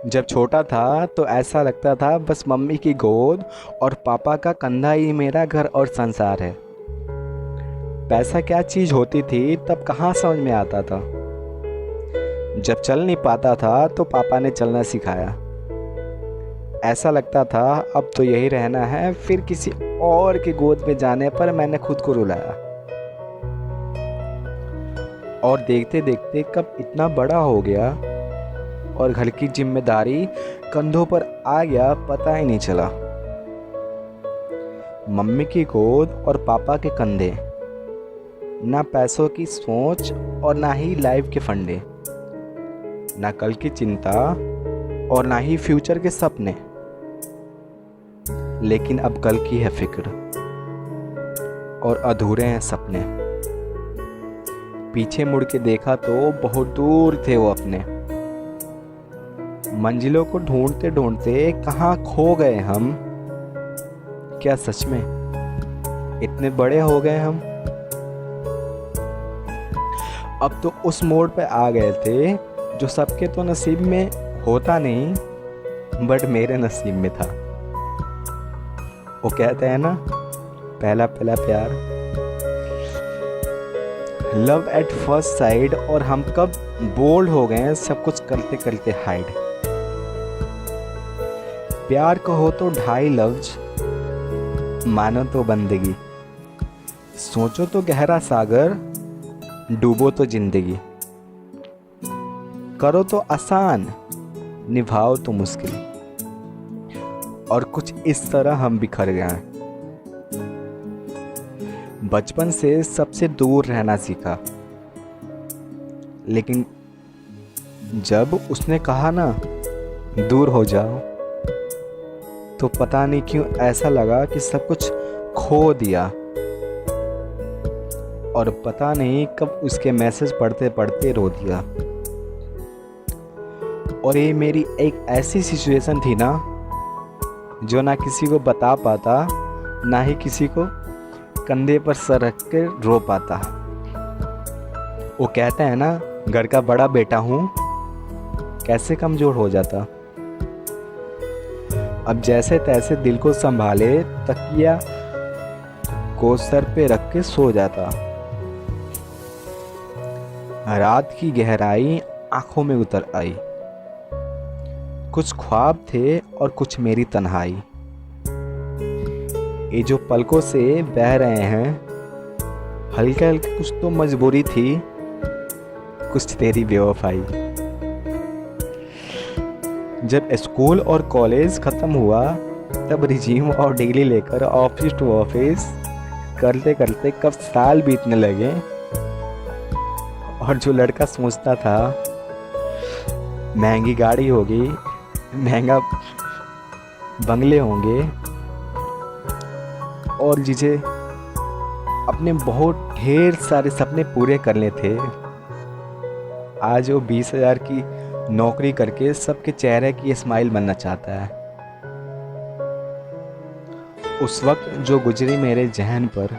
जब छोटा था तो ऐसा लगता था बस मम्मी की गोद और पापा का कंधा ही मेरा घर और संसार है। पैसा क्या चीज़ होती थी तब कहाँ समझ में आता था। जब चल नहीं पाता था तो पापा ने चलना सिखाया। ऐसा लगता था अब तो यही रहना है, फिर किसी और की गोद में जाने पर मैंने खुद को रुलाया। और देखते देखते कब इतना बड़ा हो गया और घर की जिम्मेदारी कंधों पर आ गया, पता ही नहीं चला। मम्मी की गोद और पापा के कंधे, ना पैसों की सोच और ना ही लाइफ के फंडे, ना कल की चिंता और ना ही फ्यूचर के सपने। लेकिन अब कल की है फिक्र और अधूरे हैं सपने। पीछे मुड़ के देखा तो बहुत दूर थे वो अपने। मंजिलों को ढूंढते ढूंढते कहाँ खो गए हम। क्या सच में इतने बड़े हो गए हम। अब तो उस मोड़ पे आ गए थे जो सबके तो नसीब में होता नहीं, बट मेरे नसीब में था। वो कहते हैं ना, पहला पहला प्यार, लव एट फर्स्ट साइड, और हम कब बोल्ड हो गए सब कुछ करते करते हाइड। प्यार कहो तो 2.5 लफ्ज, मानो तो बंदगी, सोचो तो गहरा सागर, डूबो तो जिंदगी, करो तो आसान, निभाओ तो मुश्किल। और कुछ इस तरह हम बिखर गए। बचपन से सबसे दूर रहना सीखा, लेकिन जब उसने कहा ना दूर हो जाओ, तो पता नहीं क्यों ऐसा लगा कि सब कुछ खो दिया। और पता नहीं कब उसके मैसेज पढ़ते पढ़ते रो दिया। और ये मेरी एक ऐसी सिचुएशन थी ना, जो ना किसी को बता पाता, ना ही किसी को कंधे पर सर रख के रो पाता। वो कहते हैं ना, घर का बड़ा बेटा हूँ, कैसे कमज़ोर हो जाता। अब जैसे तैसे दिल को संभाले, तकिया को सर पे रख के सो जाता। रात की गहराई आंखों में उतर आई। कुछ ख्वाब थे और कुछ मेरी तन्हाई। ये जो पलकों से बह रहे हैं, हल्के हल्के कुछ तो मजबूरी थी, कुछ तेरी बेवफाई। जब स्कूल और कॉलेज ख़त्म हुआ, तब रिज्यूम और डिग्री लेकर ऑफिस टू ऑफिस करते करते कब साल बीतने लगे। और जो लड़का सोचता था महंगी गाड़ी होगी, महंगा बंगले होंगे और जिसे अपने बहुत ढेर सारे सपने पूरे करने थे, आज वो 20,000 की नौकरी करके सबके चेहरे की स्माइल बनना चाहता है। उस वक्त जो गुजरी मेरे जहन पर,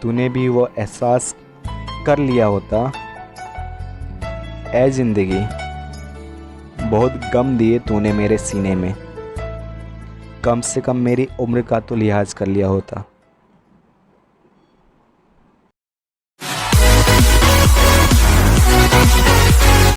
तूने भी वो एहसास कर लिया होता। ऐ जिंदगी, बहुत गम दिए तूने मेरे सीने में, कम से कम मेरी उम्र का तो लिहाज कर लिया होता।